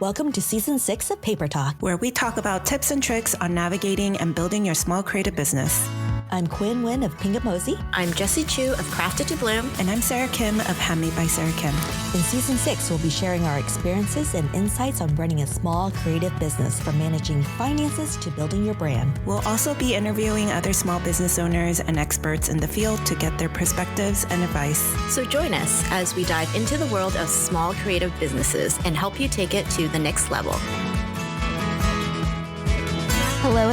Welcome to Season 6 of Paper Talk, where we talk about tips and tricks on navigating and building your small creative business. I'm Quinn Nguyen of Pingamosi. I'm Jessie Chu of Crafted to Bloom. And I'm Sarah Kim of Handmade by Sarah Kim. In Season 6, we'll be sharing our experiences and insights on running a small creative business, from managing finances to building your brand. We'll also be interviewing other small business owners and experts in the field to get their perspectives and advice. So join us as we dive into the world of small creative businesses and help you take it to the next level. Hello.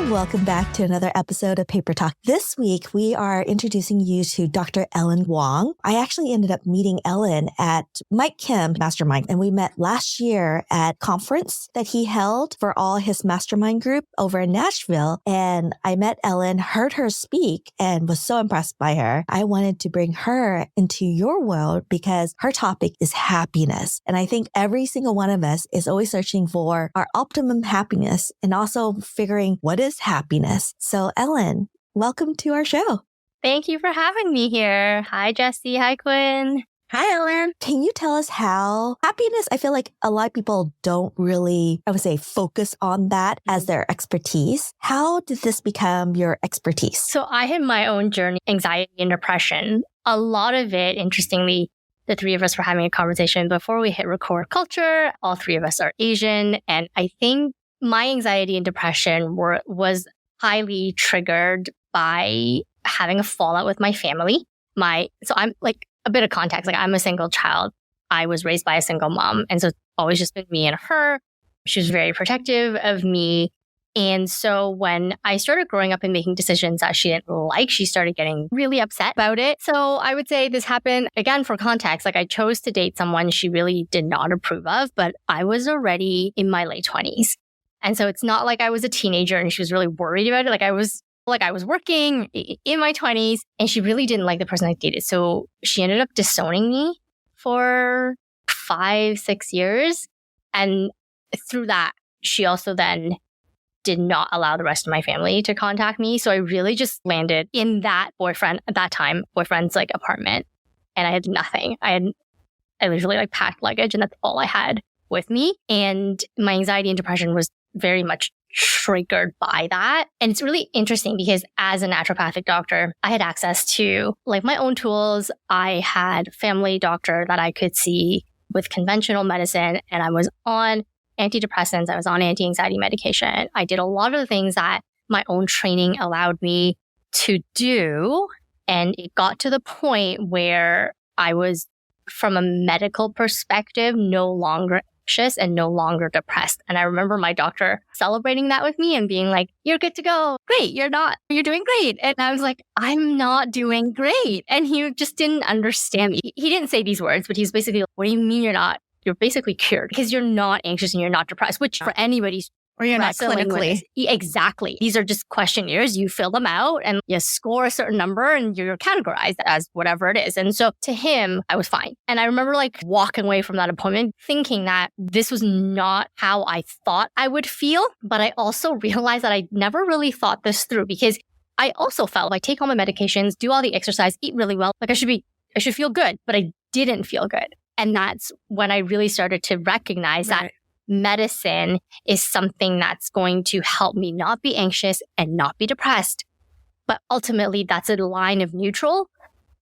Welcome back to another episode of Paper Talk. This week, we are introducing you to Dr. Ellen Wong. I actually ended up meeting Ellen at Mike Kim Mastermind, and we met last year at a conference that he held for all his mastermind group over in Nashville. And I met Ellen, heard her speak, and was so impressed by her. I wanted to bring her into your world because her topic is happiness. And I think every single one of us is always searching for our optimum happiness and also figuring what is happiness. So Ellen, welcome to our show. Thank you for having me here. Hi, Jessie. Hi, Quinn. Hi, Ellen. Can you tell us how happiness, I feel like a lot of people don't really, I would say, focus on that as their expertise. How did this become your expertise? So I had my own journey, anxiety and depression. A lot of it, interestingly, the three of us were having a conversation before we hit record culture. All three of us are Asian. And I think my anxiety and depression was highly triggered by having a fallout with my family. So I'm like a bit of context. Like, I'm a single child. I was raised by a single mom. And so it's always just been me and her. She was very protective of me. And so when I started growing up and making decisions that she didn't like, she started getting really upset about it. So I would say this happened, again, for context, like I chose to date someone she really did not approve of, but I was already in my late 20s. And so it's not like I was a teenager and she was really worried about it. I was working in my 20s and she really didn't like the person I dated. So she ended up disowning me for 5-6 years. And through that, she also then did not allow the rest of my family to contact me. So I really just landed in that boyfriend's like apartment. And I had nothing. I literally like packed luggage and that's all I had with me. And my anxiety and depression was very much triggered by that. And it's really interesting because as a naturopathic doctor, I had access to like my own tools. I had family doctor that I could see with conventional medicine, and I was on antidepressants. I was on anti-anxiety medication. I did a lot of the things that my own training allowed me to do. And it got to the point where I was, from a medical perspective, no longer anxious and no longer depressed. And I remember my doctor celebrating that with me and being like, "You're good to go. Great. You're doing great." And I was like, "I'm not doing great." And he just didn't understand me. He didn't say these words, but he's basically like, "What do you mean you're not? You're basically cured because you're not anxious and you're not depressed," which for anybody's or you're not clinically. Exactly. These are just questionnaires. You fill them out and you score a certain number and you're categorized as whatever it is. And so to him, I was fine. And I remember like walking away from that appointment thinking that this was not how I thought I would feel. But I also realized that I never really thought this through because I also felt like take all my medications, do all the exercise, eat really well. Like I should feel good, but I didn't feel good. And that's when I really started to recognize that medicine is something that's going to help me not be anxious and not be depressed. But ultimately, that's a line of neutral.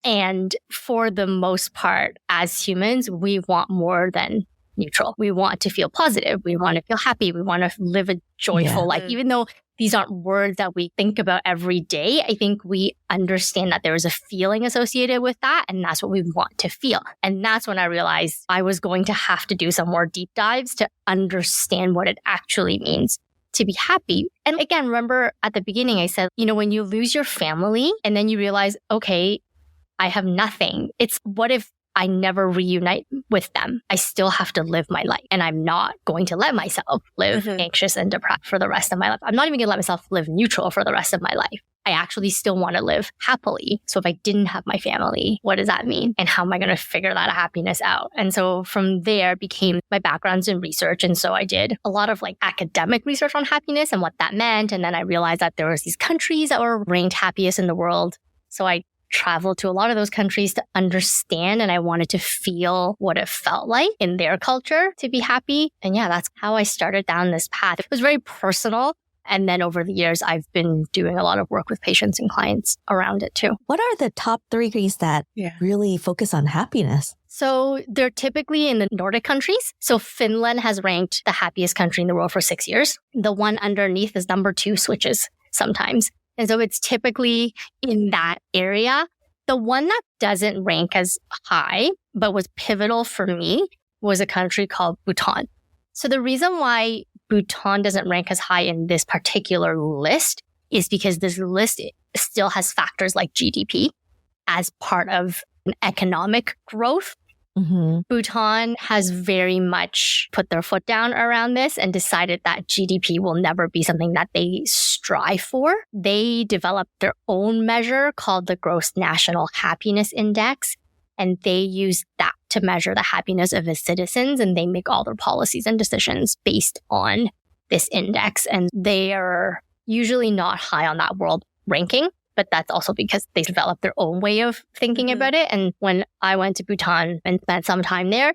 And for the most part, as humans, we want more than neutral. We want to feel positive. We want to feel happy. We want to live a joyful life. Even though these aren't words that we think about every day, I think we understand that there is a feeling associated with that. And that's what we want to feel. And that's when I realized I was going to have to do some more deep dives to understand what it actually means to be happy. And again, remember at the beginning, I said, when you lose your family and then you realize, okay, I have nothing. It's what if I never reunite with them? I still have to live my life. And I'm not going to let myself live anxious and depressed for the rest of my life. I'm not even going to let myself live neutral for the rest of my life. I actually still want to live happily. So if I didn't have my family, what does that mean? And how am I going to figure that happiness out? And so from there became my backgrounds in research. And so I did a lot of like academic research on happiness and what that meant. And then I realized that there was these countries that were ranked happiest in the world. So I traveled to a lot of those countries to understand, and I wanted to feel what it felt like in their culture to be happy. And yeah, that's how I started down this path. It was very personal. And then over the years, I've been doing a lot of work with patients and clients around it too. What are the top 3 countries that really focus on happiness? So they're typically in the Nordic countries. So Finland has ranked the happiest country in the world for 6 years. The one underneath is number 2 switches sometimes. And so it's typically in that area. The one that doesn't rank as high, but was pivotal for me, was a country called Bhutan. So the reason why Bhutan doesn't rank as high in this particular list is because this list still has factors like GDP as part of an economic growth. Mm-hmm. Bhutan has very much put their foot down around this and decided that GDP will never be something that they strive for. They developed their own measure called the Gross National Happiness Index, and they use that to measure the happiness of its citizens, and they make all their policies and decisions based on this index. And they are usually not high on that world ranking, but that's also because they developed their own way of thinking about it. And when I went to Bhutan and spent some time there,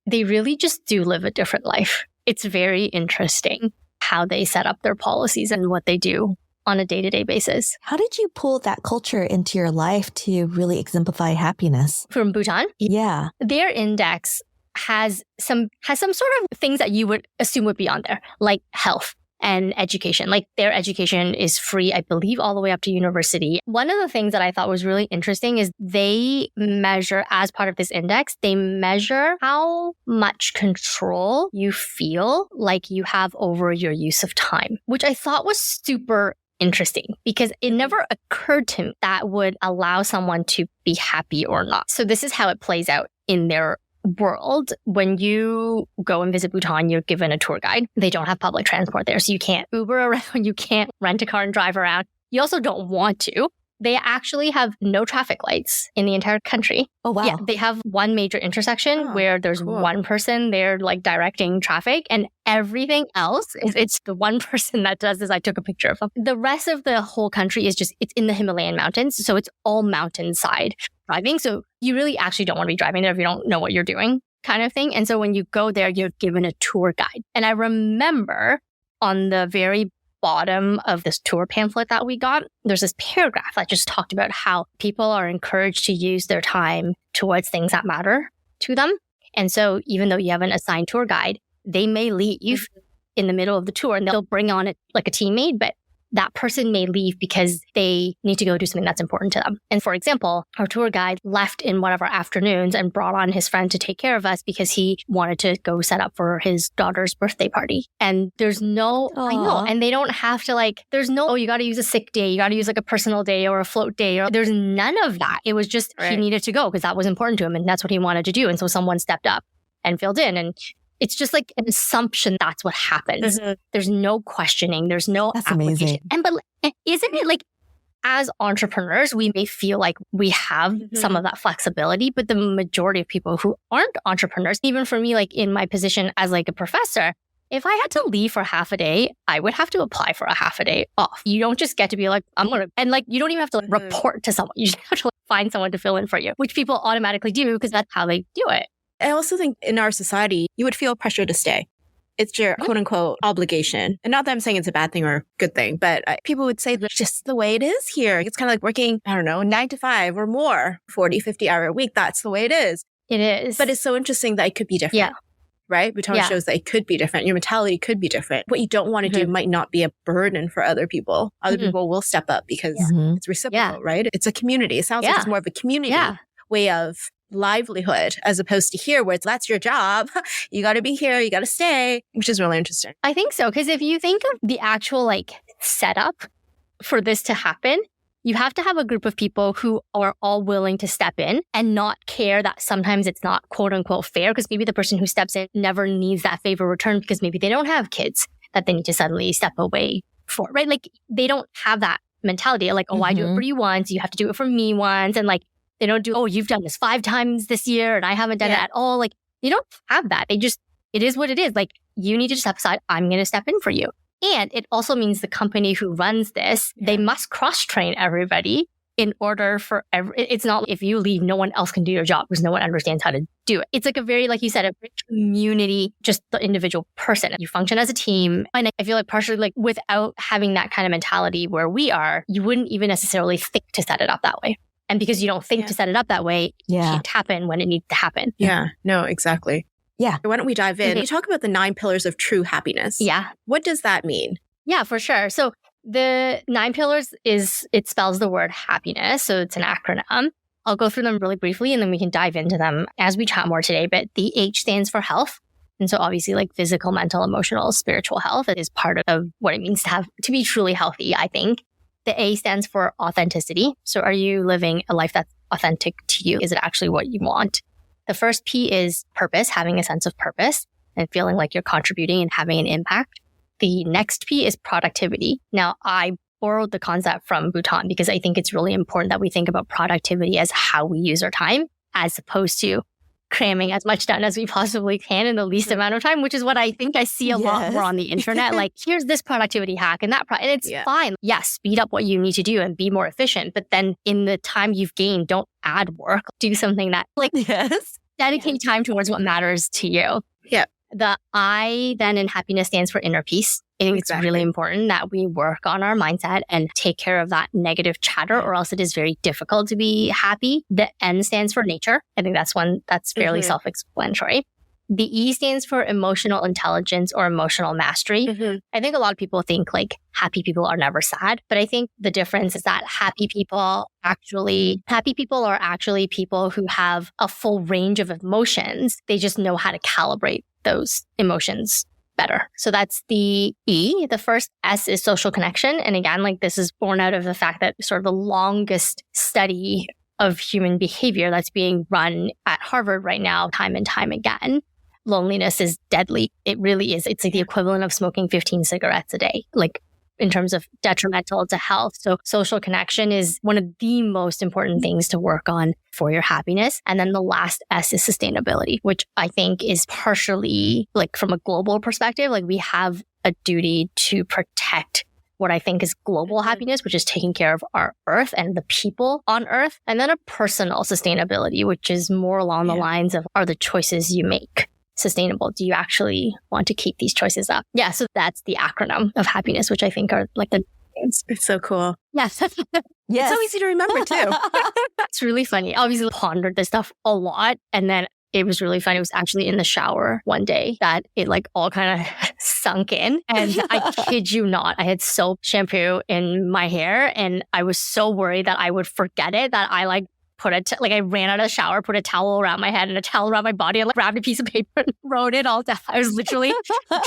they really just do live a different life. It's very interesting how they set up their policies and what they do on a day-to-day basis. How did you pull that culture into your life to really exemplify happiness? From Bhutan? Yeah. Their index has some sort of things that you would assume would be on there, like health and education. Like their education is free, I believe, all the way up to university. One of the things that I thought was really interesting is they measure, as part of this index, they measure how much control you feel like you have over your use of time, which I thought was super interesting because it never occurred to me that would allow someone to be happy or not. So this is how it plays out in their world. When you go and visit Bhutan, you're given a tour guide. They don't have public transport there, so you can't Uber around, you can't rent a car and drive around. You also don't want to. They actually have no traffic lights in the entire country. Oh, wow. Yeah, they have one major intersection where there's one person there like directing traffic, and everything else, it's the one person that does this. I took a picture of them. The rest of the whole country is just, it's in the Himalayan mountains. So it's all mountainside driving. So you really actually don't want to be driving there if you don't know what you're doing, kind of thing. And so when you go there, you're given a tour guide. And I remember on the very bottom of this tour pamphlet that we got, there's this paragraph that just talked about how people are encouraged to use their time towards things that matter to them. And so even though you have an assigned tour guide, they may leave in the middle of the tour and they'll bring on it like a teammate, but that person may leave because they need to go do something that's important to them. And for example, our tour guide left in one of our afternoons and brought on his friend to take care of us because he wanted to go set up for his daughter's birthday party. And there's no, I know, and they don't have to like, there's no, oh, you got to use a sick day. You got to use like a personal day or a float day. Or there's none of that. It was just, he needed to go because that was important to him and that's what he wanted to do. And so someone stepped up and filled in, and it's just like an assumption that's what happens. Mm-hmm. There's no questioning. There's no application. Amazing. But isn't it like, as entrepreneurs, we may feel like we have some of that flexibility, but the majority of people who aren't entrepreneurs, even for me, like in my position as like a professor, if I had to leave for half a day, I would have to apply for a half a day off. You don't just get to be like, I'm going to, and like, you don't even have to like report to someone. You just have to like find someone to fill in for you, which people automatically do because that's how they do it. I also think in our society, you would feel pressure to stay. It's your quote unquote obligation. And not that I'm saying it's a bad thing or a good thing, but people would say that's just the way it is here. It's kind of like working, 9 to 5 or more, 40, 50 hour a week. That's the way it is. It is. But it's so interesting that it could be different. Yeah. Right? Bhutan shows that it could be different. Your mentality could be different. What you don't want to do might not be a burden for other people. Other people will step up because it's reciprocal, right? It's a community. It sounds like it's more of a community way of livelihood as opposed to here where it's that's your job. You got to be here. You got to stay, which is really interesting. I think so. Because if you think of the actual like setup for this to happen, you have to have a group of people who are all willing to step in and not care that sometimes it's not quote unquote fair because maybe the person who steps in never needs that favor returned because maybe they don't have kids that they need to suddenly step away for, right? Like they don't have that mentality like, oh, I do it for you once. You have to do it for me once. And like, they don't do, oh, you've done this 5 times this year and I haven't done it at all. Like, they don't have that. They just, it is what it is. Like, you need to step aside. I'm going to step in for you. And it also means the company who runs this, they must cross-train everybody in order for it's not if you leave, no one else can do your job because no one understands how to do it. It's like a very, like you said, a community, just the individual person. You function as a team. And I feel like partially like without having that kind of mentality where we are, you wouldn't even necessarily think to set it up that way. And because you don't think to set it up that way, it can't happen when it needs to happen. Yeah, no, exactly. Yeah. Why don't we dive in? You talk about the 9 pillars of true happiness. Yeah. What does that mean? Yeah, for sure. So the 9 pillars it spells the word happiness. So it's an acronym. I'll go through them really briefly and then we can dive into them as we chat more today. But the H stands for health. And so obviously like physical, mental, emotional, spiritual health is part of what it means to be truly healthy, I think. The A stands for authenticity. So are you living a life that's authentic to you? Is it actually what you want? The first P is purpose, having a sense of purpose and feeling like you're contributing and having an impact. The next P is productivity. Now, I borrowed the concept from Bhutan because I think it's really important that we think about productivity as how we use our time as opposed to cramming as much done as we possibly can in the least amount of time, which is what I think I see a lot more on the internet. Like, here's this productivity hack and that, and it's fine. Yes, speed up what you need to do and be more efficient. But then in the time you've gained, don't add work. Do something that dedicate time towards what matters to you. Yeah. The I then in happiness stands for inner peace. I think it's really important that we work on our mindset and take care of that negative chatter, or else it is very difficult to be happy. The N stands for nature. I think that's one that's fairly self-explanatory. The E stands for emotional intelligence or emotional mastery. I think a lot of people think like happy people are never sad, but I think the difference is that happy people are actually people who have a full range of emotions. They just know how to calibrate those emotions better. So that's the E. The first S is social connection. And again, like this is born out of the fact that sort of the longest study of human behavior that's being run at Harvard right now, time and time again. Loneliness is deadly. It really is. It's like the equivalent of smoking 15 cigarettes a day, like in terms of detrimental to health. So social connection is one of the most important things to work on for your happiness. And then the last S is sustainability, which I think is partially like from a global perspective, like we have a duty to protect what I think is global happiness, which is taking care of our earth and the people on earth. And then a personal sustainability, which is more along the lines of are the choices you make sustainable? Do you actually want to keep these choices up? Yeah, so that's the acronym of happiness, which I think are like the It's so cool. Yes. It's so easy to remember too. It's really funny. Obviously pondered this stuff a lot. And then it was really funny. It was actually in the shower one day that it like all kind of sunk in. And I kid you not, I had soap shampoo in my hair and I was so worried that I would forget it that I like I ran out of the shower, put a towel around my head and a towel around my body and like grabbed a piece of paper and wrote it all down. I was literally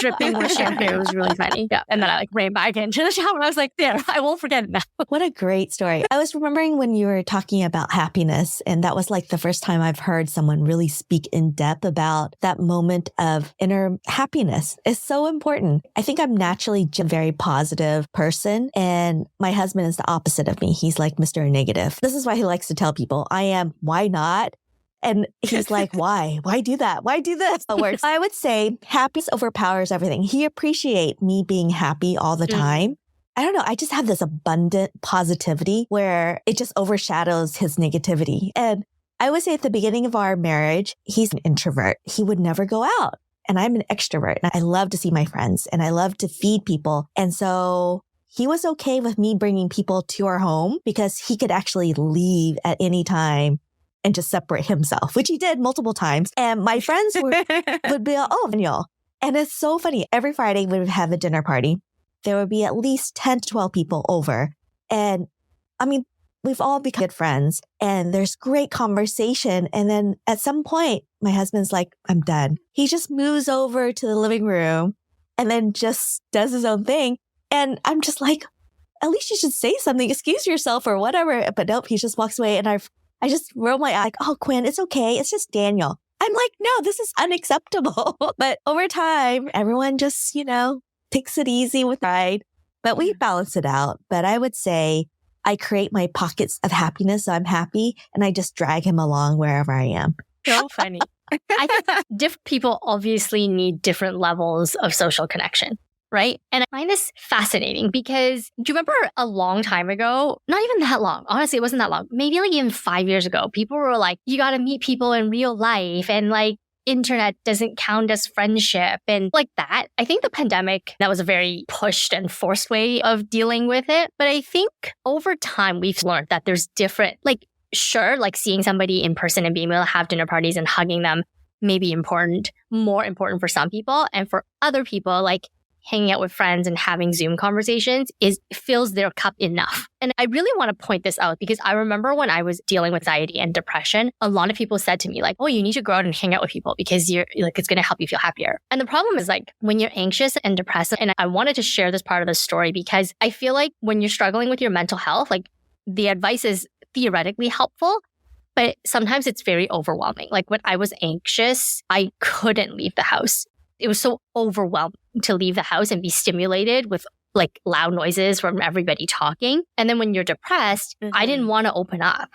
dripping with shampoo. It was really funny. Yeah. And then I like ran back into the shower and I was like, there, I won't forget it now. What a great story. I was remembering when you were talking about happiness, and that was like the first time I've heard someone really speak in depth about that moment of inner happiness. It's so important. I think I'm naturally a very positive person, and my husband is the opposite of me. He's like Mr. Negative. This is why he likes to tell people, I am, why not? And he's like, why? Why do that? Why do this? I would say happiness overpowers everything. He appreciates me being happy all the time. I don't know. I just have this abundant positivity where it just overshadows his negativity. And I would say at the beginning of our marriage, he's an introvert. He would never go out. And I'm an extrovert. And I love to see my friends and I love to feed people. And so he was okay with me bringing people to our home because he could actually leave at any time and just separate himself, which he did multiple times. And my friends would be, oh, Daniel. And it's so funny. Every Friday we would have a dinner party. There would be at least 10 to 12 people over. And I mean, we've all become good friends and there's great conversation. And then at some point, my husband's like, I'm done. He just moves over to the living room and then just does his own thing. And I'm just like, at least you should say something, excuse yourself or whatever. But nope, he just walks away. And I just roll my eye like, oh, Quinn, it's okay. It's just Daniel. I'm like, no, this is unacceptable. But over time, everyone just, takes it easy with pride. But we balance it out. But I would say I create my pockets of happiness. So I'm happy. And I just drag him along wherever I am. So funny. I think different people obviously need different levels of social connection. right? And I find this fascinating because do you remember a long time ago, not even that long, honestly, it wasn't that long, maybe like even 5 years ago, people were like, you got to meet people in real life and like internet doesn't count as friendship and like that. I think the pandemic, that was a very pushed and forced way of dealing with it. But I think over time, we've learned that there's different, like, sure, like seeing somebody in person and being able to have dinner parties and hugging them may be important, more important for some people. And for other people, like hanging out with friends and having Zoom conversations fills their cup enough. And I really want to point this out because I remember when I was dealing with anxiety and depression, a lot of people said to me like, oh, you need to go out and hang out with people because you're like, it's going to help you feel happier. And the problem is like when you're anxious and depressed, and I wanted to share this part of the story because I feel like when you're struggling with your mental health, like the advice is theoretically helpful, but sometimes it's very overwhelming. Like when I was anxious, I couldn't leave the house. It was so overwhelming to leave the house and be stimulated with like loud noises from everybody talking. And then when you're depressed, I didn't want to open up.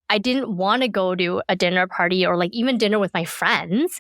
I didn't want to go to a dinner party or like even dinner with my friends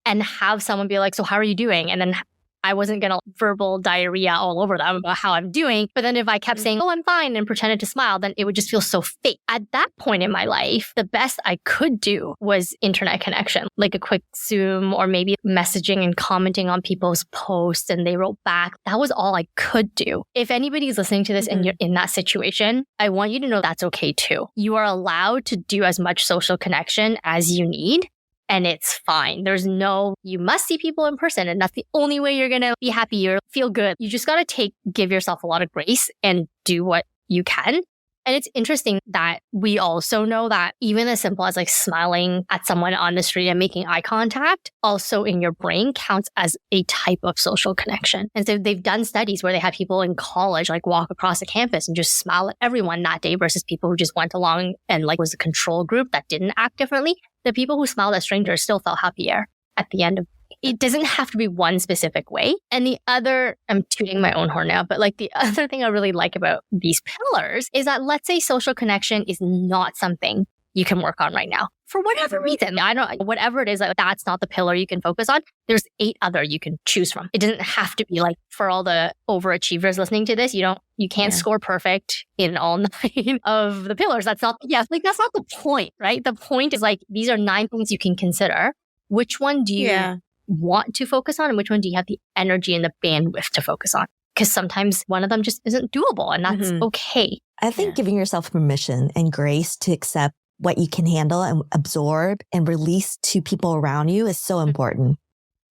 and have someone be like, so how are you doing? And then I wasn't going to verbal diarrhea all over them about how I'm doing. But then if I kept saying, oh, I'm fine and pretended to smile, then it would just feel so fake. At that point in my life, the best I could do was internet connection, like a quick Zoom or maybe messaging and commenting on people's posts and they wrote back. That was all I could do. If anybody's listening to this and you're in that situation, I want you to know that's okay too. You are allowed to do as much social connection as you need. And it's fine. There's no, you must see people in person and that's the only way you're going to be happy or feel good. You just got to give yourself a lot of grace and do what you can. And it's interesting that we also know that even as simple as like smiling at someone on the street and making eye contact also in your brain counts as a type of social connection. And so they've done studies where they had people in college like walk across the campus and just smile at everyone that day versus people who just went along and like was a control group that didn't act differently. The people who smiled at strangers still felt happier at the end of it. Doesn't have to be one specific way. And the other, I'm tooting my own horn now, but like the other thing I really like about these pillars is that let's say social connection is not something you can work on right now for whatever reason. Whatever it is, like, that's not the pillar you can focus on. There's 8 other you can choose from. It doesn't have to be like for all the overachievers listening to this, you can't score perfect in all 9 of the pillars. That's not the point, right? The point is like, these are 9 things you can consider. Which one do you want to focus on and which one do you have the energy and the bandwidth to focus on? Because sometimes one of them just isn't doable and that's okay. I think giving yourself permission and grace to accept what you can handle and absorb and release to people around you is so important.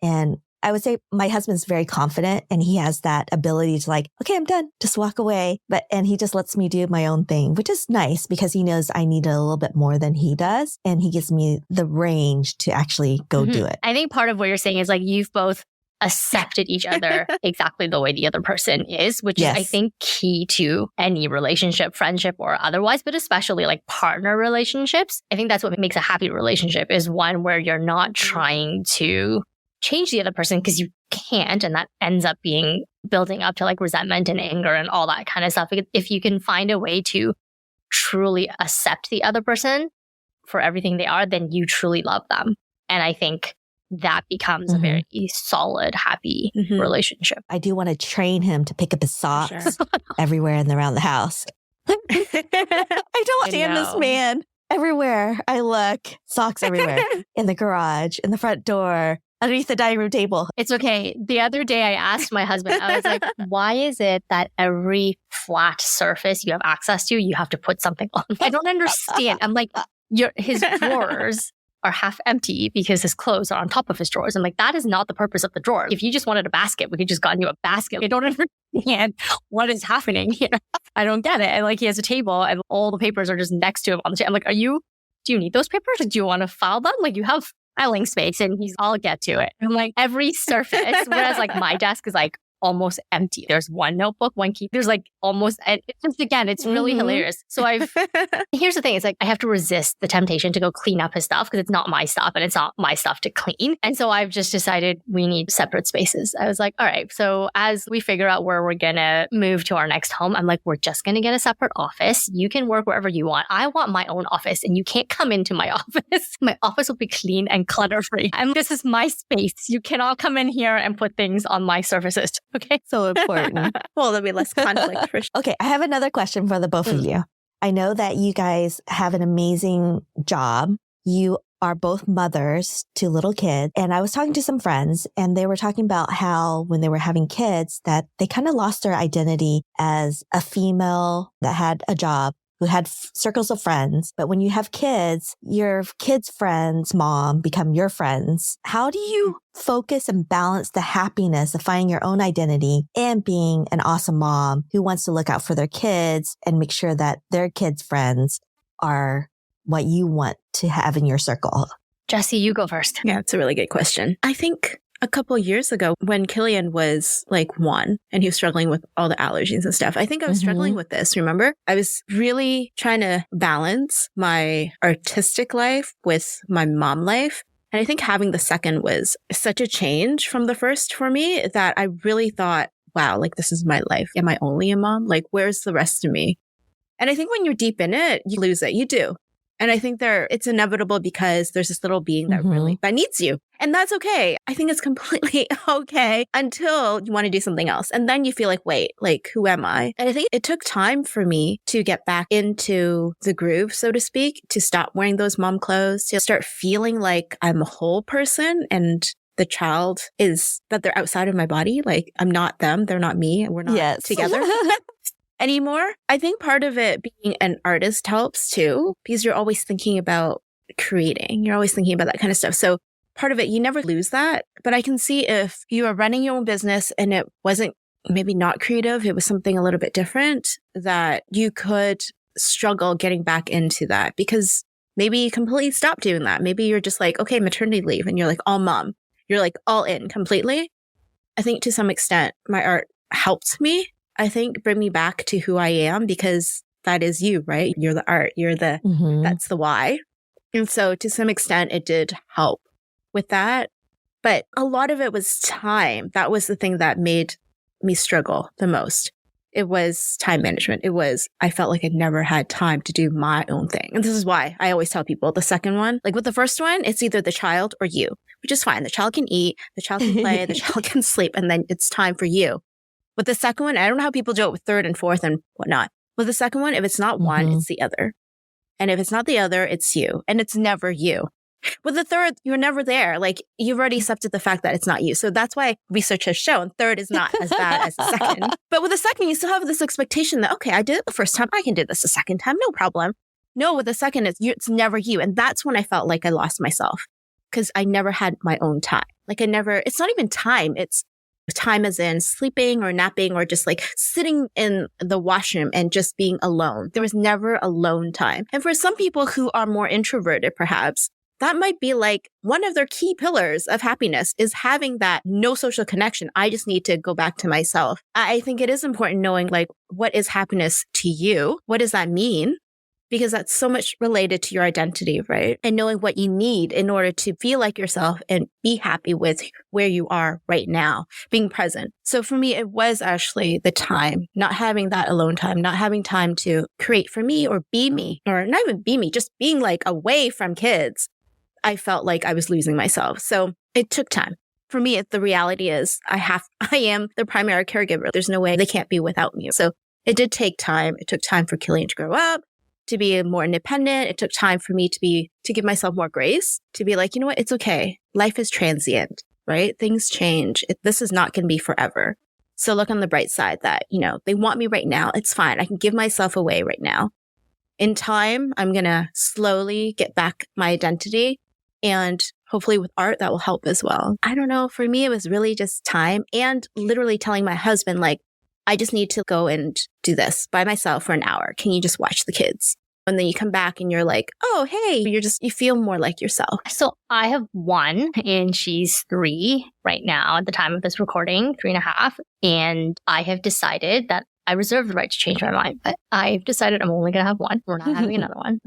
And I would say my husband's very confident and he has that ability to like, okay, I'm done, just walk away. And he just lets me do my own thing, which is nice because he knows I need a little bit more than he does. And he gives me the range to actually go do it. I think part of what you're saying is like, you've both accepted each other exactly the way the other person is, which is, I think, key to any relationship, friendship or otherwise, but especially like partner relationships. I think that's what makes a happy relationship is one where you're not trying to change the other person because you can't. And that ends up building up to like resentment and anger and all that kind of stuff. If you can find a way to truly accept the other person for everything they are, then you truly love them. And I think that becomes a very solid, happy relationship. I do want to train him to pick up his socks everywhere and around the house. I don't stand this man. Everywhere I look, socks everywhere. In the garage, in the front door, underneath the dining room table. It's okay. The other day I asked my husband, I was like, why is it that every flat surface you have access to, you have to put something on? I don't understand. I'm like, his drawers are half empty because his clothes are on top of his drawers. I'm like, that is not the purpose of the drawer. If you just wanted a basket, we could just gotten you a basket. I don't understand what is happening here. I don't get it. And like, he has a table and all the papers are just next to him on the table. I'm like, do you need those papers? Like, do you want to file them? Like, you have filing space. And I'll get to it. I'm like, every surface, whereas like my desk is like almost empty. There's one notebook, one key. There's like almost, and it's just, again, it's really hilarious. So here's the thing. It's like, I have to resist the temptation to go clean up his stuff because it's not my stuff and it's not my stuff to clean. And so I've just decided we need separate spaces. I was like, all right. So as we figure out where we're going to move to our next home, I'm like, we're just going to get a separate office. You can work wherever you want. I want my own office and you can't come into my office. My office will be clean and clutter free. And this is my space. You cannot come in here and put things on my surfaces. Okay. So important. Well, there'll be less conflict for sure. Okay. I have another question for the both of you. I know that you guys have an amazing job. You are both mothers to little kids. And I was talking to some friends and they were talking about how when they were having kids that they kind of lost their identity as a female that had a job, who had circles of friends. But when you have kids, your kids' friends' mom become your friends. How do you focus and balance the happiness of finding your own identity and being an awesome mom who wants to look out for their kids and make sure that their kids' friends are what you want to have in your circle? Jessie, you go first. Yeah, it's a really good question. I think a couple years ago when Killian was like 1 and he was struggling with all the allergies and stuff, I think I was struggling with this. Remember? I was really trying to balance my artistic life with my mom life. And I think having the second was such a change from the first for me that I really thought, wow, like this is my life. Am I only a mom? Like, where's the rest of me? And I think when you're deep in it, you lose it. You do. And I think it's inevitable because there's this little being that that needs you. And that's okay. I think it's completely okay until you want to do something else. And then you feel like, wait, like, who am I? And I think it took time for me to get back into the groove, so to speak, to stop wearing those mom clothes, to start feeling like I'm a whole person and the child is that they're outside of my body. Like I'm not them. They're not me. And we're not together. Anymore. I think part of it being an artist helps too, because you're always thinking about creating. You're always thinking about that kind of stuff. So part of it, you never lose that. But I can see if you are running your own business and it wasn't maybe not creative, it was something a little bit different, that you could struggle getting back into that because maybe you completely stop doing that. Maybe you're just like, okay, maternity leave and you're like all mom. You're like all in completely. I think to some extent, my art helped me. I think bring me back to who I am because that is you, right? You're the art. You're the, that's the why. And so to some extent, it did help with that. But a lot of it was time. That was the thing that made me struggle the most. It was time management. I felt like I never had time to do my own thing. And this is why I always tell people the second one, like with the first one, it's either the child or you, which is fine. The child can eat, the child can play, the child can sleep, and then it's time for you. With the second one, I don't know how people do it with third and fourth and whatnot. With the second one, if it's not one, it's the other. And if it's not the other, it's you. And it's never you. With the third, you're never there. Like you've already accepted the fact that it's not you. So that's why research has shown third is not as bad as the second. But with the second, you still have this expectation that, okay, I did it the first time. I can do this the second time. No problem. No, with the second, it's never you. And that's when I felt like I lost myself because I never had my own time. Like it's not even time. It's time as in sleeping or napping or just like sitting in the washroom and just being alone. There was never alone time. And for some people who are more introverted, perhaps, that might be like one of their key pillars of happiness is having that no social connection. I just need to go back to myself. I think it is important knowing like, what is happiness to you? What does that mean? Because that's so much related to your identity, right? And knowing what you need in order to feel like yourself and be happy with where you are right now, being present. So for me, it was actually the time, not having that alone time, not having time to create for me or be me, or not even be me, just being like away from kids. I felt like I was losing myself. So it took time. For me, the reality is I am the primary caregiver. There's no way they can't be without me. So it did take time. It took time for Killian to grow up, to be more independent. It took time for me to give myself more grace, to be like, you know what? It's okay. Life is transient, right? Things change. This is not going to be forever. So look on the bright side that, they want me right now. It's fine. I can give myself away right now. In time, I'm going to slowly get back my identity. And hopefully with art, that will help as well. I don't know. For me, it was really just time and literally telling my husband, like, I just need to go and do this by myself for an hour. Can you just watch the kids? And then you come back and you're like, oh, hey, you feel more like yourself. So I have one and she's 3 right now at the time of this recording, 3.5. And I have decided that I reserve the right to change my mind, but I've decided I'm only going to have one. We're not having another one.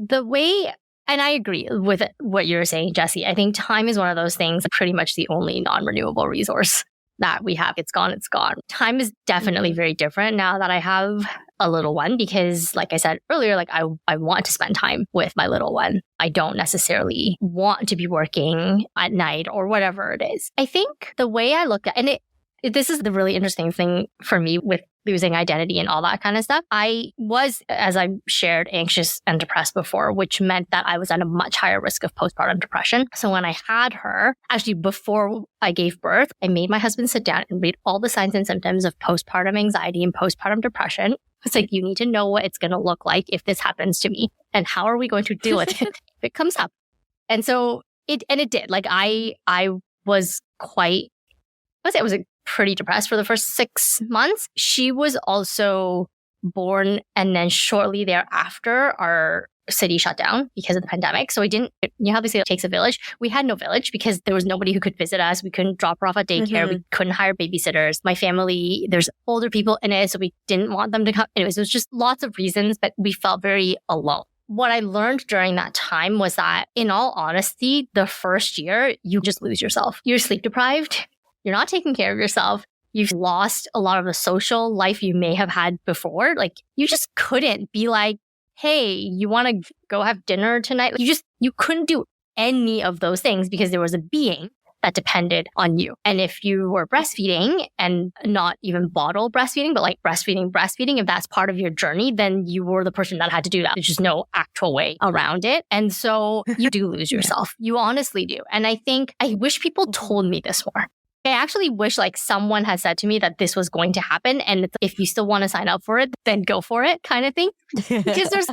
And I agree with what you're saying, Jessie. I think time is one of those things, pretty much the only non-renewable resource that we have. It's gone, it's gone. Time is definitely very different now that I have a little one because, like I said earlier, like I want to spend time with my little one. I don't necessarily want to be working at night or whatever it is. I think the way I looked at, and this is the really interesting thing for me with losing identity and all that kind of stuff. I was, as I shared, anxious and depressed before, which meant that I was at a much higher risk of postpartum depression. So when I had her, actually before I gave birth, I made my husband sit down and read all the signs and symptoms of postpartum anxiety and postpartum depression. It's like, you need to know what it's going to look like if this happens to me, and how are we going to deal with it if it comes up. And so it did. Like I was quite, I was pretty depressed for the first 6 months. She was also born, and then shortly thereafter, our city shut down because of the pandemic. So we didn't, obviously it takes a village. We had no village because there was nobody who could visit us. We couldn't drop her off at daycare. We couldn't hire babysitters. My family, there's older people in it, so we didn't want them to come. Anyways, it was just lots of reasons, but we felt very alone. What I learned during that time was that, in all honesty, the first year, you just lose yourself. You're sleep deprived. You're not taking care of yourself. You've lost a lot of the social life you may have had before. Like, you just couldn't be like, hey, you want to go have dinner tonight? You couldn't do any of those things because there was a being that depended on you. And if you were breastfeeding, and not even bottle breastfeeding, but like breastfeeding, if that's part of your journey, then you were the person that had to do that. There's just no actual way around it. And so you do lose yourself. You honestly do. And I think I wish people told me this more. I actually wish like someone had said to me that this was going to happen, and if you still want to sign up for it, then go for it, kind of thing. Because there's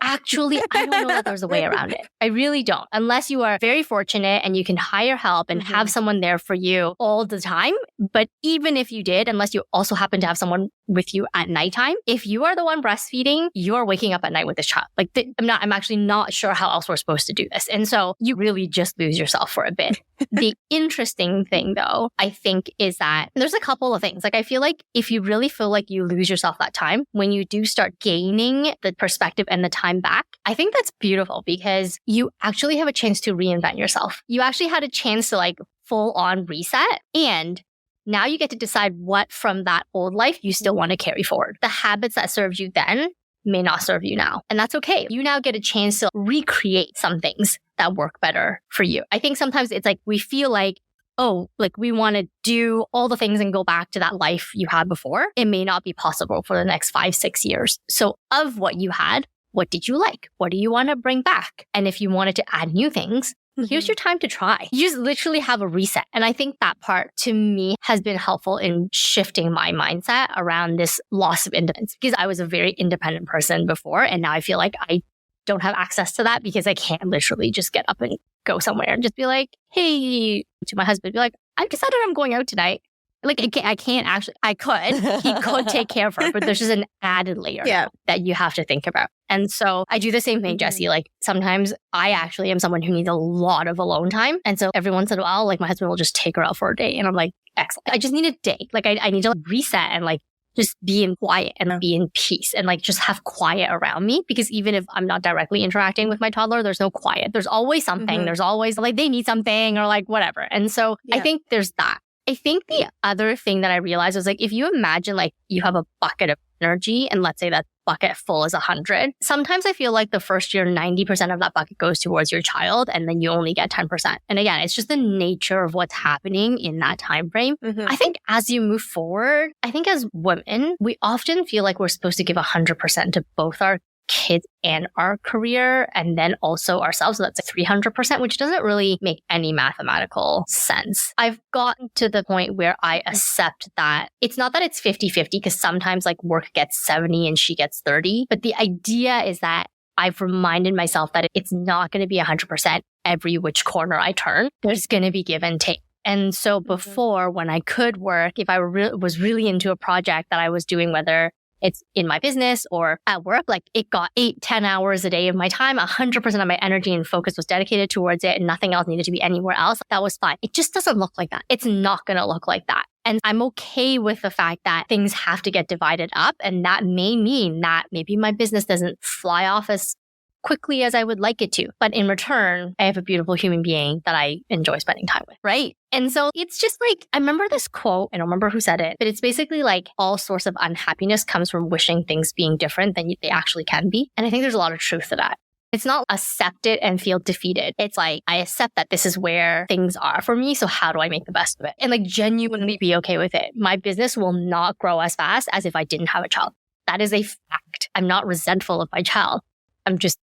actually, I don't know that there's a way around it. I really don't. Unless you are very fortunate and you can hire help and have someone there for you all the time. But even if you did, unless you also happen to have someone with you at nighttime, if you are the one breastfeeding, you're waking up at night with this child. Like, I'm actually not sure how else we're supposed to do this. And so you really just lose yourself for a bit. The interesting thing though, I think, is that there's a couple of things. Like, I feel like if you really feel like you lose yourself that time, when you do start gaining the perspective and the time back, I think that's beautiful, because you actually have a chance to reinvent yourself. You actually had a chance to like full on reset, and now you get to decide what from that old life you still want to carry forward. The habits that served you then may not serve you now. And that's okay. You now get a chance to recreate some things that work better for you. I think sometimes it's like we feel like, oh, like we want to do all the things and go back to that life you had before. It may not be possible for the next 5-6 years. So of what you had, what did you like? What do you want to bring back? And if you wanted to add new things, here's your time to try. You just literally have a reset. And I think that part to me has been helpful in shifting my mindset around this loss of independence, because I was a very independent person before. And now I feel like I don't have access to that, because I can't literally just get up and go somewhere and just be like, hey, to my husband, be like, I've decided I'm going out tonight. Like, I can't actually, I could, he could take care of her, but there's just an added layer that you have to think about. And so I do the same thing, Jessie. Like, sometimes I actually am someone who needs a lot of alone time. And so every once in a while, like, my husband will just take her out for a day. And I'm like, excellent. I just need a day. Like, I need to reset and like, just be in quiet and be in peace and like just have quiet around me, because even if I'm not directly interacting with my toddler, there's no quiet. There's always something. There's always like they need something or like whatever. And so I think there's that. I think the other thing that I realized was like, if you imagine like you have a bucket of energy and let's say that bucket full is 100, sometimes I feel like the first year, 90% of that bucket goes towards your child and then you only get 10%. And again, it's just the nature of what's happening in that time frame. I think as you move forward, I think as women, we often feel like we're supposed to give 100% to both our kids and our career, and then also ourselves. So that's like 300%, which doesn't really make any mathematical sense. I've gotten to the point where I accept that it's not that it's 50-50, because sometimes like work gets 70 and she gets 30. But the idea is that I've reminded myself that it's not going to be 100% every which corner I turn. There's going to be give and take. And so before, when I could work, if I was really into a project that I was doing, whether it's in my business or at work, like it got 8-10 hours a day of my time, 100% of my energy and focus was dedicated towards it, and nothing else needed to be anywhere else. That was fine. It just doesn't look like that. It's not going to look like that. And I'm okay with the fact that things have to get divided up. And that may mean that maybe my business doesn't fly off as quickly as I would like it to. But in return, I have a beautiful human being that I enjoy spending time with, right? And so it's just like, I remember this quote, I don't remember who said it, but it's basically like all source of unhappiness comes from wishing things being different than they actually can be. And I think there's a lot of truth to that. It's not accept it and feel defeated. It's like, I accept that this is where things are for me. So how do I make the best of it? And like genuinely be okay with it. My business will not grow as fast as if I didn't have a child. That is a fact. I'm not resentful of my child.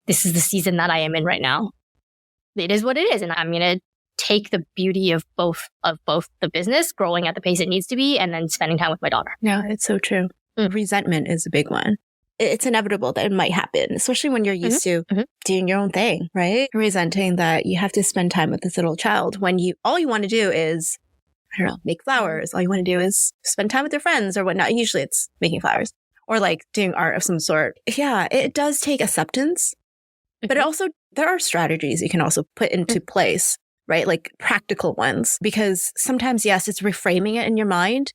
This is the season that I am in right now. It is what it is. And I'm going to take the beauty of both the business growing at the pace it needs to be and then spending time with my daughter. Yeah, it's so true. Resentment is a big one. It's inevitable that it might happen, especially when you're used to doing your own thing, right? Resenting that you have to spend time with this little child when all you want to do is, I don't know, make flowers. All you want to do is spend time with your friends or whatnot. Usually it's making flowers or like doing art of some sort. Yeah, it does take acceptance, but there are strategies you can also put into place, right? Like practical ones, because sometimes, yes, it's reframing it in your mind,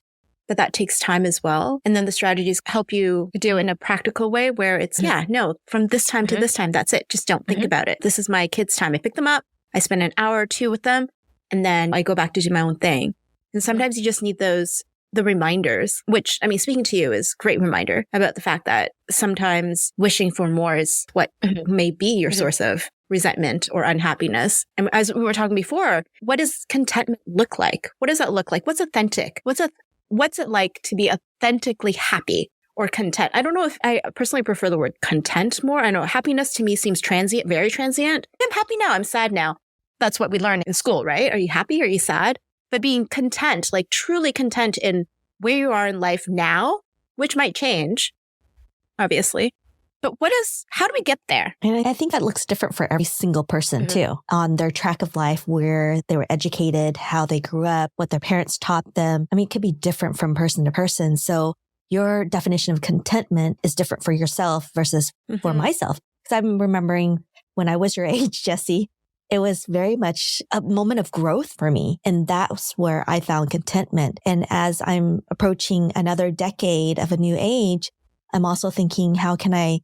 but that takes time as well. And then the strategies help you do it in a practical way where it's, from this time to this time, that's it. Just don't think about it. This is my kids' time. I pick them up. I spend an hour or two with them, and then I go back to do my own thing. And sometimes you just need the reminders, which, I mean, speaking to you is a great reminder about the fact that sometimes wishing for more is what may be your source of resentment or unhappiness. And as we were talking before, what does contentment look like? What does that look like? What's authentic? What's it like to be authentically happy or content? I don't know if I personally prefer the word content more. I know happiness to me seems transient, very transient. I'm happy now. I'm sad now. That's what we learn in school, right? Are you happy? Are you sad? But being content, like truly content in where you are in life now, which might change, obviously. But how do we get there? And I think that looks different for every single person too, on their track of life, where they were educated, how they grew up, what their parents taught them. I mean, it could be different from person to person. So your definition of contentment is different for yourself versus for myself. Because I'm remembering when I was your age, Jessie, it was very much a moment of growth for me. And that's where I found contentment. And as I'm approaching another decade of a new age, I'm also thinking, how can I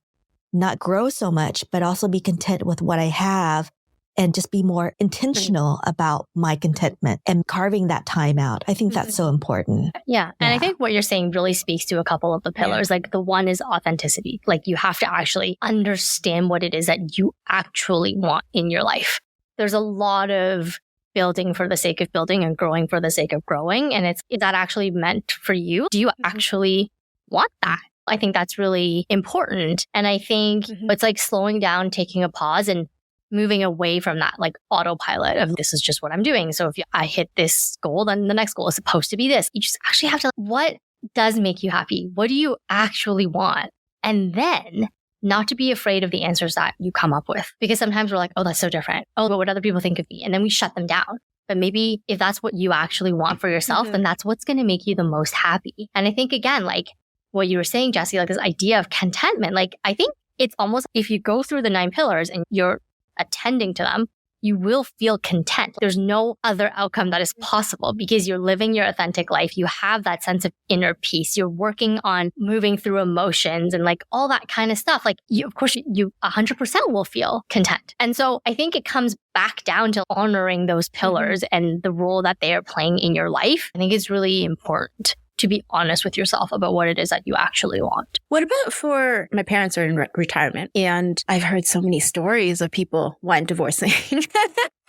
not grow so much, but also be content with what I have and just be more intentional about my contentment and carving that time out. I think that's so important. Yeah. And I think what you're saying really speaks to a couple of the pillars. Like the one is authenticity. Like you have to actually understand what it is that you actually want in your life. There's a lot of building for the sake of building and growing for the sake of growing. And is that actually meant for you? Do you actually want that? I think that's really important. And I think it's like slowing down, taking a pause and moving away from that like autopilot of this is just what I'm doing. So if I hit this goal, then the next goal is supposed to be this. You just actually have to, what does make you happy? What do you actually want? And then not to be afraid of the answers that you come up with. Because sometimes we're like, oh, that's so different. Oh, but what other people think of me? And then we shut them down. But maybe if that's what you actually want for yourself, then that's what's going to make you the most happy. And I think again, like what you were saying, Jessie, like this idea of contentment, like I think it's almost if you go through the 9 pillars and you're attending to them, you will feel content. There's no other outcome that is possible because you're living your authentic life. You have that sense of inner peace. You're working on moving through emotions and like all that kind of stuff. Like of course, you 100% will feel content. And so I think it comes back down to honoring those pillars and the role that they are playing in your life. I think it's really important to be honest with yourself about what it is that you actually want. What about for my parents are in retirement, and I've heard so many stories of people, one, divorcing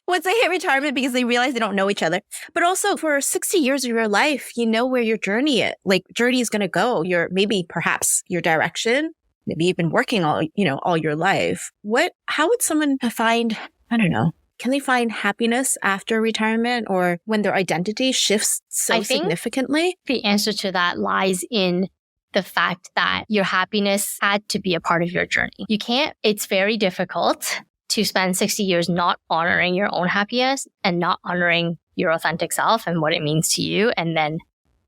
once they hit retirement because they realize they don't know each other. But also for 60 years of your life, you know where your journey is going to go. Perhaps your direction. Maybe you've been working all your life. How would someone find, I don't know, can they find happiness after retirement or when their identity shifts so significantly? The answer to that lies in the fact that your happiness had to be a part of your journey. It's very difficult to spend 60 years not honoring your own happiness and not honoring your authentic self and what it means to you, and then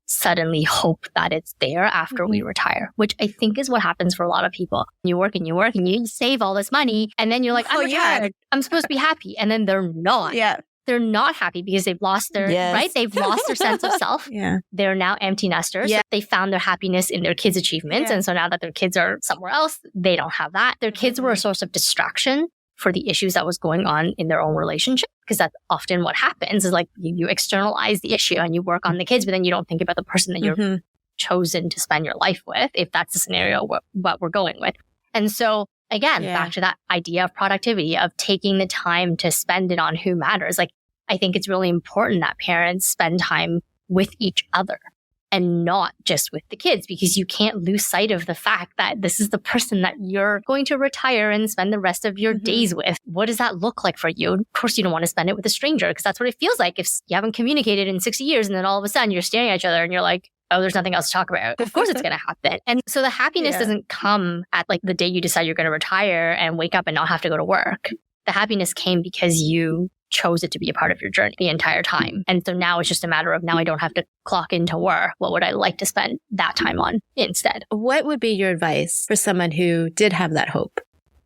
suddenly hope that it's there after we retire, which I think is what happens for a lot of people. You work and you save all this money, and then you're like, I'm retired. I'm supposed to be happy. And then they're not. Yeah. They're not happy because they've lost their, right? They've lost their sense of self. Yeah. They're now empty nesters. Yeah. So they found their happiness in their kids' achievements. Yeah. And so now that their kids are somewhere else, they don't have that. Their kids were a source of distraction for the issues that was going on in their own relationship. Because that's often what happens is like you externalize the issue and you work on the kids, but then you don't think about the person that you're chosen to spend your life with, if that's the scenario what we're going with. And so again, back to that idea of productivity, of taking the time to spend it on who matters. Like, I think it's really important that parents spend time with each other and not just with the kids, because you can't lose sight of the fact that this is the person that you're going to retire and spend the rest of your days with. What does that look like for you? Of course, you don't want to spend it with a stranger, because that's what it feels like if you haven't communicated in 60 years and then all of a sudden you're staring at each other and you're like, oh, there's nothing else to talk about. Of course it's going to happen. And so the happiness doesn't come at like the day you decide you're going to retire and wake up and not have to go to work. The happiness came because you chose it to be a part of your journey the entire time. And so now it's just a matter of, now I don't have to clock into work. What would I like to spend that time on instead? What would be your advice for someone who did have that hope,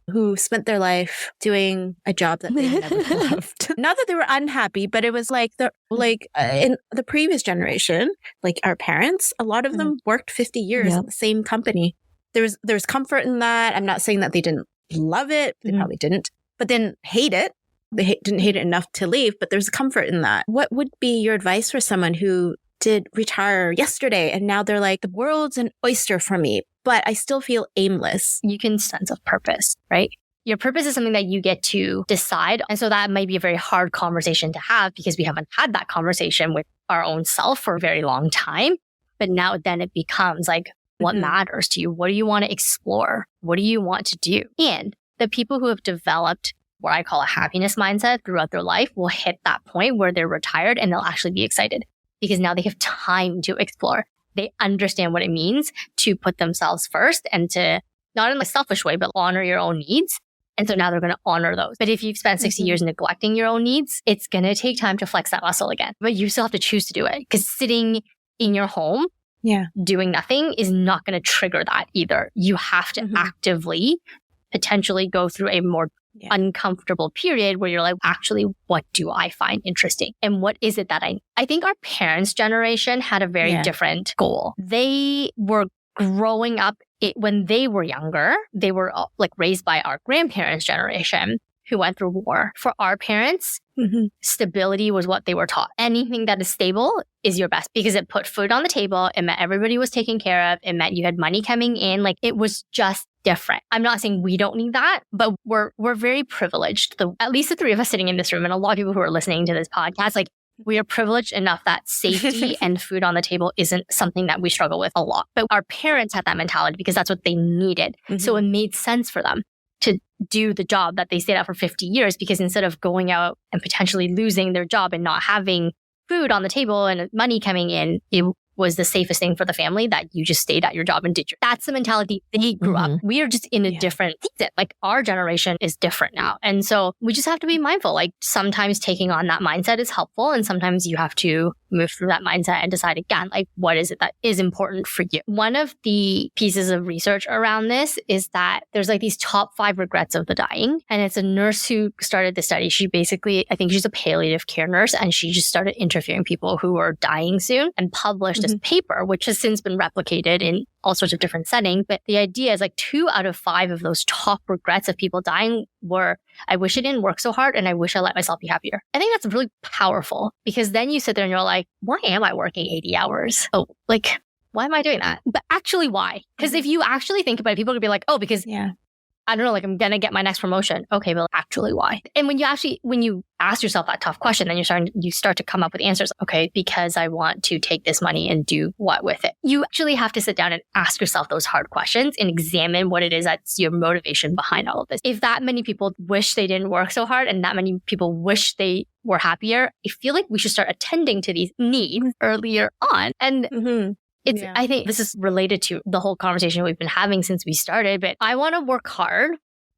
who spent their life doing a job that they never loved? Not that they were unhappy, but it was like in the previous generation, like our parents, a lot of them worked 50 years in the same company. There's comfort in that. I'm not saying that they didn't love it. They probably didn't, but didn't hate it. They didn't hate it enough to leave, but there's comfort in that. What would be your advice for someone who did retire yesterday and now they're like, the world's an oyster for me, but I still feel aimless? You can sense of purpose, right? Your purpose is something that you get to decide. And so that might be a very hard conversation to have, because we haven't had that conversation with our own self for a very long time. But now then it becomes like, what matters to you? What do you want to explore? What do you want to do? And the people who have developed what I call a happiness mindset throughout their life will hit that point where they're retired and they'll actually be excited, because now they have time to explore. They understand what it means to put themselves first and to, not in a selfish way, but honor your own needs. And so now they're going to honor those. But if you've spent 60 years neglecting your own needs, it's going to take time to flex that muscle again. But you still have to choose to do it, because sitting in your home doing nothing is not going to trigger that either. You have to actively potentially go through a more uncomfortable period where you're like, actually, what do I find interesting? And what is it that I think our parents' generation had a very different goal. They were growing up when they were younger. They were like raised by our grandparents' generation who went through war. For our parents, stability was what they were taught. Anything that is stable is your best, because it put food on the table. It meant everybody was taken care of. It meant you had money coming in. Like, it was just different. I'm not saying we don't need that, but we're very privileged. At least the three of us sitting in this room, and a lot of people who are listening to this podcast, like, we are privileged enough that safety and food on the table isn't something that we struggle with a lot. But our parents had that mentality because that's what they needed. So it made sense for them to do the job that they stayed at for 50 years, because instead of going out and potentially losing their job and not having food on the table and money coming in, it was the safest thing for the family that you just stayed at your job and did that's the mentality they grew up. We are just in a different season. Like, our generation is different now. And so we just have to be mindful. Like, sometimes taking on that mindset is helpful, and sometimes you have to move through that mindset and decide again, like, what is it that is important for you? One of the pieces of research around this is that there's like these top 5 regrets of the dying. And it's a nurse who started the study. She basically, I think she's a palliative care nurse, and she just started interviewing people who were dying soon and published this paper, which has since been replicated in all sorts of different settings. But the idea is like 2 out of 5 of those top regrets of people dying were, I wish I didn't work so hard and I wish I let myself be happier. I think that's really powerful, because then you sit there and you're like, why am I working 80 hours? Oh, like, why am I doing that? But actually, why? Because if you actually think about it, people could be like, oh, because I don't know, like, I'm going to get my next promotion. Okay, but actually why? And when you ask yourself that tough question, then you start to come up with answers. Okay, because I want to take this money and do what with it? You actually have to sit down and ask yourself those hard questions and examine what it is that's your motivation behind all of this. If that many people wish they didn't work so hard and that many people wish they were happier, I feel like we should start attending to these needs earlier on. And I think this is related to the whole conversation we've been having since we started, but I want to work hard.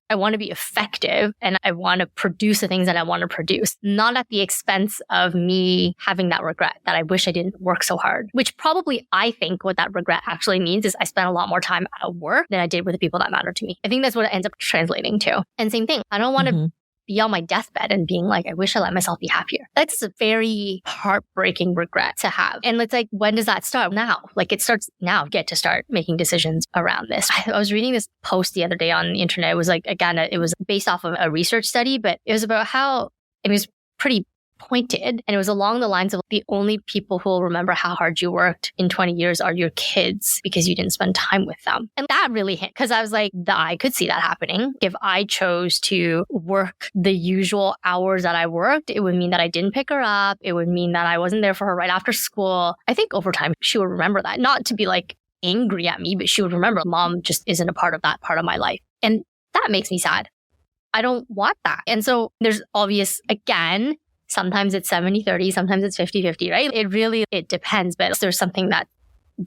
I want to be effective, and I want to produce the things that I want to produce, not at the expense of me having that regret that I wish I didn't work so hard, which probably I think what that regret actually means is I spent a lot more time at work than I did with the people that matter to me. I think that's what it ends up translating to. And same thing, I don't want to be on my deathbed and being like, I wish I let myself be happier. That's a very heartbreaking regret to have. And it's like, when does that start? Now. Like, it starts now. Get to start making decisions around this. I was reading this post the other day on the internet. It was like, again, it was based off of a research study, but it was about how it was pretty disappointed. And it was along the lines of the only people who will remember how hard you worked in 20 years are your kids because you didn't spend time with them. And that really hit because I was like, I could see that happening. If I chose to work the usual hours that I worked, it would mean that I didn't pick her up. It would mean that I wasn't there for her right after school. I think over time, she would remember that. Not to be like angry at me, but she would remember mom just isn't a part of that part of my life. And that makes me sad. I don't want that. And so there's obvious, again, sometimes it's 70-30, sometimes it's 50-50, right? It depends. But if there's something that's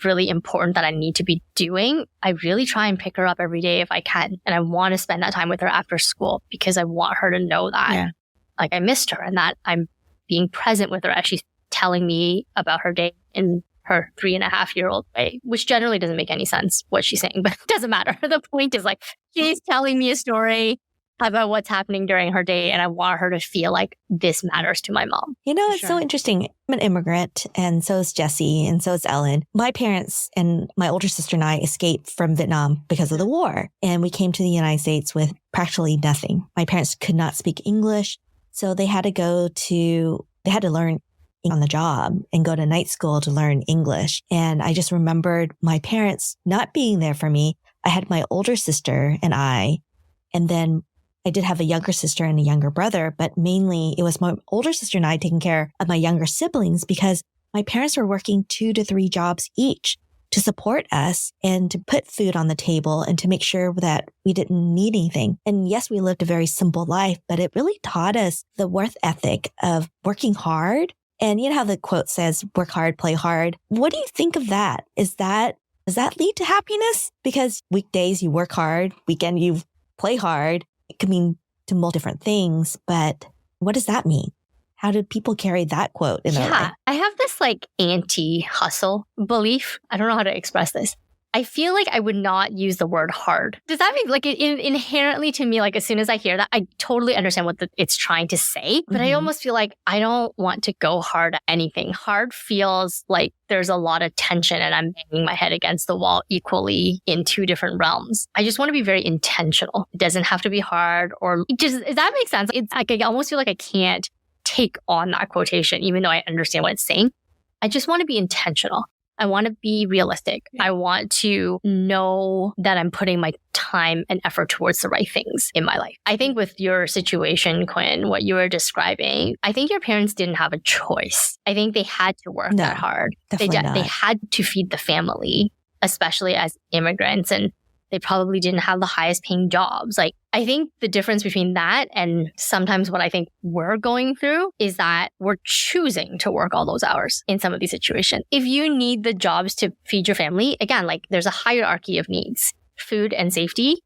really important that I need to be doing, I really try and pick her up every day if I can. And I want to spend that time with her after school because I want her to know that like I missed her and that I'm being present with her as she's telling me about her day in her 3.5-year-old way, which generally doesn't make any sense what she's saying, but it doesn't matter. The point is like, she's telling me a story about what's happening during her day. And I want her to feel like this matters to my mom. You know, it's so interesting. I'm an immigrant and so is Jessie and so is Ellen. My parents and my older sister and I escaped from Vietnam because of the war. And we came to the United States with practically nothing. My parents could not speak English. So they had to learn on the job and go to night school to learn English. And I just remembered my parents not being there for me. I had my older sister and then I did have a younger sister and a younger brother, but mainly it was my older sister and I taking care of my younger siblings because my parents were working 2 to 3 jobs each to support us and to put food on the table and to make sure that we didn't need anything. And yes, we lived a very simple life, but it really taught us the work ethic of working hard. And you know how the quote says, work hard, play hard. What do you think of that? Does that lead to happiness? Because weekdays you work hard, weekend you play hard. It could mean to multiple different things, but what does that mean? How did people carry that quote in their life? I have this like anti-hustle belief. I don't know how to express this. I feel like I would not use the word hard. Does that mean like inherently to me, like as soon as I hear that, I totally understand what it's trying to say, but I almost feel like I don't want to go hard at anything. Hard feels like there's a lot of tension and I'm banging my head against the wall equally in 2 different realms. I just want to be very intentional. It doesn't have to be hard or does that make sense? It's like I almost feel like I can't take on that quotation, even though I understand what it's saying. I just want to be intentional. I want to be realistic. I want to know that I'm putting my time and effort towards the right things in my life. I think with your situation, Quinn, what you were describing, I think your parents didn't have a choice. I think they had to work that hard. They had to feed the family, especially as immigrants. And they probably didn't have the highest paying jobs. Like, I think the difference between that and sometimes what I think we're going through is that we're choosing to work all those hours in some of these situations. If you need the jobs to feed your family, again, like there's a hierarchy of needs. Food and safety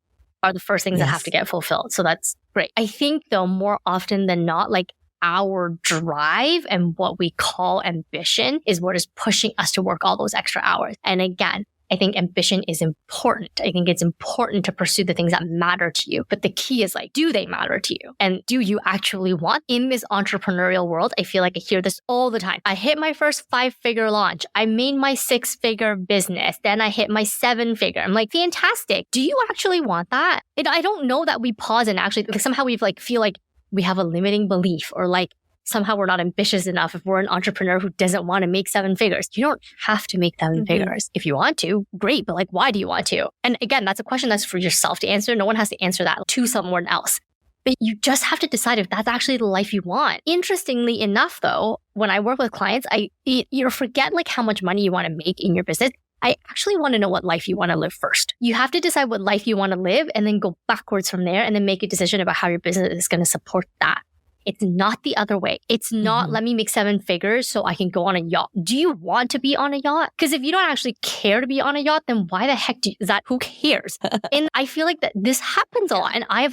are the first things that have to get fulfilled. So that's great. I think though, more often than not, like our drive and what we call ambition is what is pushing us to work all those extra hours. And again, I think ambition is important. I think it's important to pursue the things that matter to you. But the key is like, do they matter to you? And do you actually want? In this entrepreneurial world, I feel like I hear this all the time. I hit my first 5-figure launch. I made my 6-figure business. Then I hit my 7-figure. I'm like, fantastic. Do you actually want that? And I don't know that we pause and actually like, somehow we like feel like we have a limiting belief or like somehow we're not ambitious enough if we're an entrepreneur who doesn't want to make 7 figures. You don't have to make 7 figures. If you want to, great. But like, why do you want to? And again, that's a question that's for yourself to answer. No one has to answer that to someone else. But you just have to decide if that's actually the life you want. Interestingly enough, though, when I work with clients, you forget like how much money you want to make in your business. I actually want to know what life you want to live first. You have to decide what life you want to live and then go backwards from there and then make a decision about how your business is going to support that. It's not the other way. It's not let me make 7 figures so I can go on a yacht. Do you want to be on a yacht? Because if you don't actually care to be on a yacht, then why the heck who cares? And I feel like that this happens a lot. And I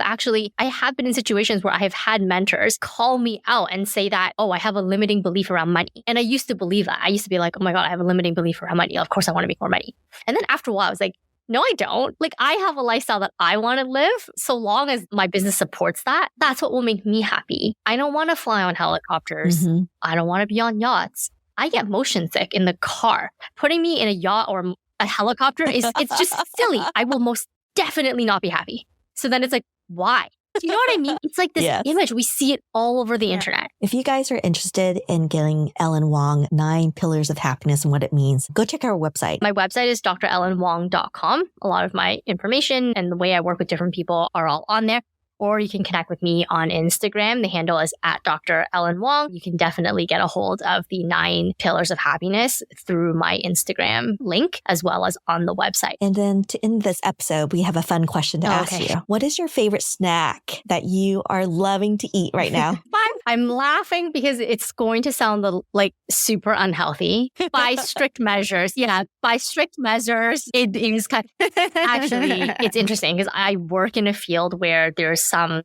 have been in situations where I have had mentors call me out and say that, oh, I have a limiting belief around money. And I used to believe that. I used to be like, oh my God, I have a limiting belief around money. Of course I want to make more money. And then after a while, I was like, no, I don't. Like, I have a lifestyle that I want to live. So long as my business supports that, that's what will make me happy. I don't want to fly on helicopters. I don't want to be on yachts. I get motion sick in the car. Putting me in a yacht or a helicopter it's just silly. I will most definitely not be happy. So then it's like, why? you know what I mean? It's like this image. We see it all over the internet. If you guys are interested in getting Ellen Wong 9 Pillars of Happiness and what it means, go check our website. My website is drellenwong.com. A lot of my information and the way I work with different people are all on there. Or you can connect with me on Instagram. The handle is at Dr. Ellen Wong. You can definitely get a hold of the 9 Pillars of Happiness through my Instagram link, as well as on the website. And then to end this episode, we have a fun question to ask you. What is your favorite snack that you are loving to eat right now? I'm laughing because it's going to sound like super unhealthy. By strict measures. Yeah, by strict measures, it is kind of, actually, it's interesting because I work in a field where there's some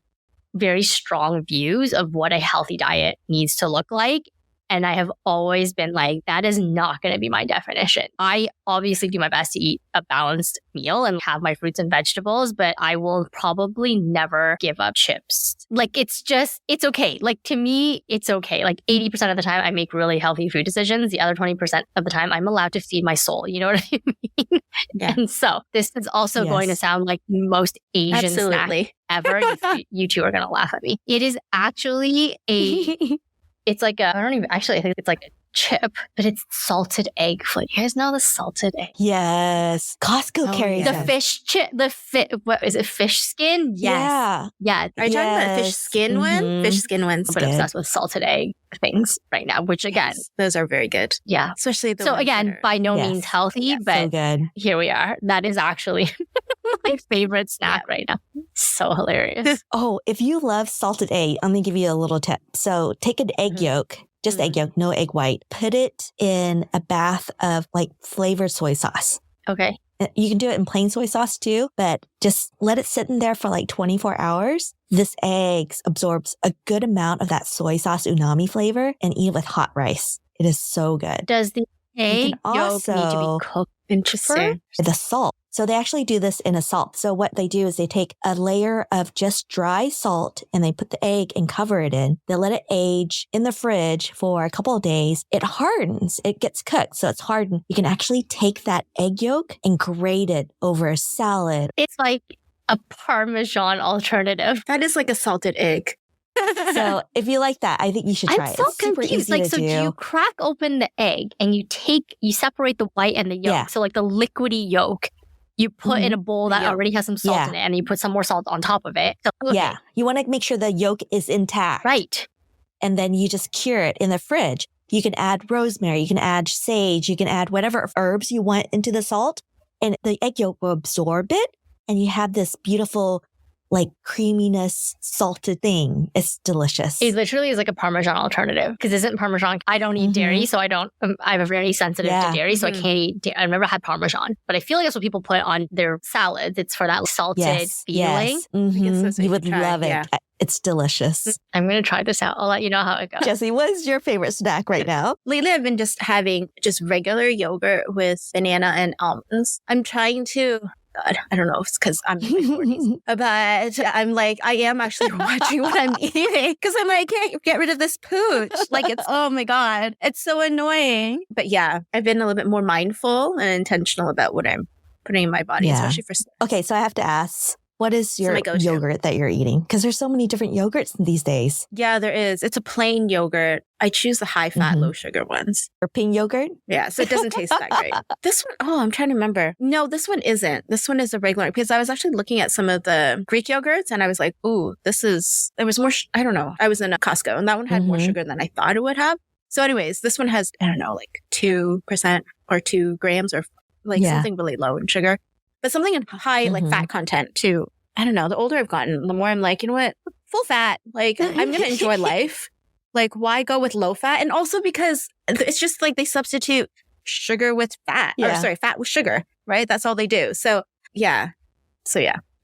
very strong views of what a healthy diet needs to look like. And I have always been like, that is not going to be my definition. I obviously do my best to eat a balanced meal and have my fruits and vegetables, but I will probably never give up chips. Like, it's okay. Like, to me, it's okay. Like, 80% of the time, I make really healthy food decisions. The other 20% of the time, I'm allowed to feed my soul. You know what I mean? Yeah. And so this is also going to sound like the most Asian snack ever. You two are going to laugh at me. It is actually it's like I think it's like a chip, but it's salted egg flavor. You guys know the salted egg? Yes. Costco carries the fish chip, what is it? Fish skin? Yes. Yeah. Are you talking about the fish skin one? Fish skin one's I'm obsessed with salted egg things right now, which again, those are very good. Yeah. Especially the So again, by no means healthy, but so good. Here we are. That is actually my favorite snack right now. So hilarious. Oh, if you love salted egg, I'm going to give you a little tip. So take an egg yolk, just egg yolk, no egg white. Put it in a bath of like flavored soy sauce. Okay. You can do it in plain soy sauce too, but just let it sit in there for like 24 hours. This egg absorbs a good amount of that soy sauce umami flavor and eat it with hot rice. It is so good. Does the egg yolk need to be cooked? Interesting. The salt. So they actually do this in a salt. So what they do is they take a layer of just dry salt and they put the egg and cover it in. They let it age in the fridge for a couple of days. It hardens. It gets cooked. So it's hardened. You can actually take that egg yolk and grate it over a salad. It's like a Parmesan alternative. That is like a salted egg. So if you like that, I think you should try it. I'm so it's super confused. easy to So do you crack open the egg and you separate the white and the yolk? Yeah. So like the liquidy yolk, you put in a bowl that already has some salt in it and you put some more salt on top of it. So, Yeah. You want to make sure the yolk is intact. Right. And then you just cure it in the fridge. You can add rosemary. You can add sage. You can add whatever herbs you want into the salt. And the egg yolk will absorb it. And you have this beautiful like creaminess, salted thing. It's delicious. It literally is like a Parmesan alternative because isn't Parmesan, I don't eat dairy, so I'm very sensitive to dairy, so I can't eat dairy. I've never had Parmesan, but I feel like that's what people put on their salads. It's for that salted feeling. Yes. You would love it. Yeah. It's delicious. I'm going to try this out. I'll let you know how it goes. Jessie, what is your favorite snack right now? Lately, I've been just having just regular yogurt with banana and almonds. I'm trying to... God, I don't know if it's because I'm in my 40s, but I'm like, I am actually watching what I'm eating because I'm like, I can't get rid of this pooch. Like it's, oh my God, it's so annoying. But yeah, I've been a little bit more mindful and intentional about what I'm putting in my body, especially for... Okay, so I have to ask, what is your yogurt that you're eating? Because there's so many different yogurts these days. Yeah, there is. It's a plain yogurt. I choose the high fat, low sugar ones. European yogurt? Yeah, so it doesn't taste that great. This one, I'm trying to remember. No, this one isn't. This one is a regular, because I was actually looking at some of the Greek yogurts and I was like, ooh, there was more, I don't know. I was in a Costco and that one had more sugar than I thought it would have. So anyways, this one has, I don't know, like 2% or 2 grams or like something really low in sugar. But something in high, like fat content too. I don't know. The older I've gotten, the more I'm like, you know what? Full fat. Like, I'm going to enjoy life. Like, why go with low fat? And also because it's just like they substitute sugar with fat. Or sorry, fat with sugar, right? That's all they do. So, yeah.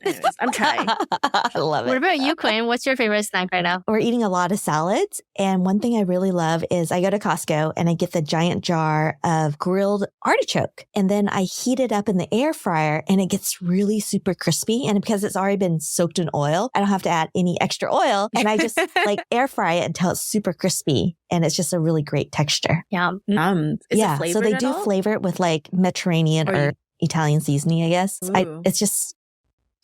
Anyways, I'm trying. I love it. What about you, Quinn? What's your favorite snack right now? We're eating a lot of salads. And one thing I really love is I go to Costco and I get the giant jar of grilled artichoke. And then I heat it up in the air fryer and it gets really super crispy. And because it's already been soaked in oil, I don't have to add any extra oil. And I just like air fry it until it's super crispy. And it's just a really great texture. Yeah. Is it flavored so they at do all? flavor it with like Mediterranean or Italian seasoning, I guess. It's just...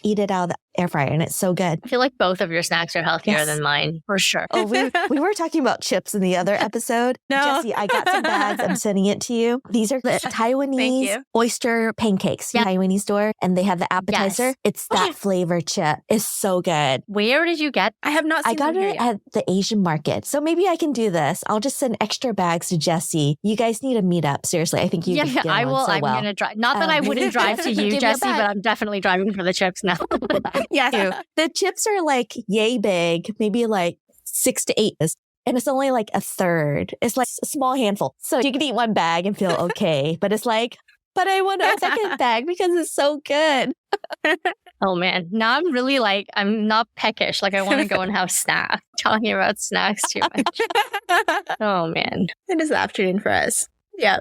eat it out of the air fryer and it's so good. I feel like both of your snacks are healthier than mine, for sure. Oh, we were talking about chips in the other episode. No. Jessie, I got some bags. I'm sending it to you. These are the Taiwanese oyster pancakes. Yeah. Taiwanese store. And they have the appetizer. Yes. It's that flavor chip. It's so good. Where did you get? I have not seen I got it at the Asian market. So maybe I can do this. I'll just send extra bags to Jessie. You guys need to meet up. Seriously. I think you can get I will. So I'm going to drive. Not that I wouldn't drive to you, Jessie, but I'm definitely driving for the chips now. Yeah. The chips are like yay big, maybe like 6 to 8. And it's only like a third. It's like a small handful. So you can eat one bag and feel okay. But it's like, but I want a second bag because it's so good. Oh man. Now I'm really like, I'm not peckish. Like I want to go and have snacks. Talking about snacks too much. Oh man. It is the afternoon for us. Yeah.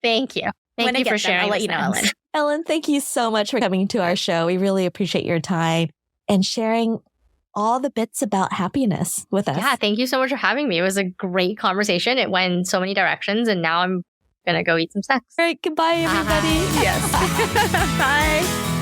Thank you. Thank you for sharing. I'll let you know, Ellen. Ellen, thank you so much for coming to our show. We really appreciate your time and sharing all the bits about happiness with us. Yeah, thank you so much for having me. It was a great conversation. It went in so many directions, and now I'm going to go eat some snacks. All right, goodbye, everybody. Yes. Bye.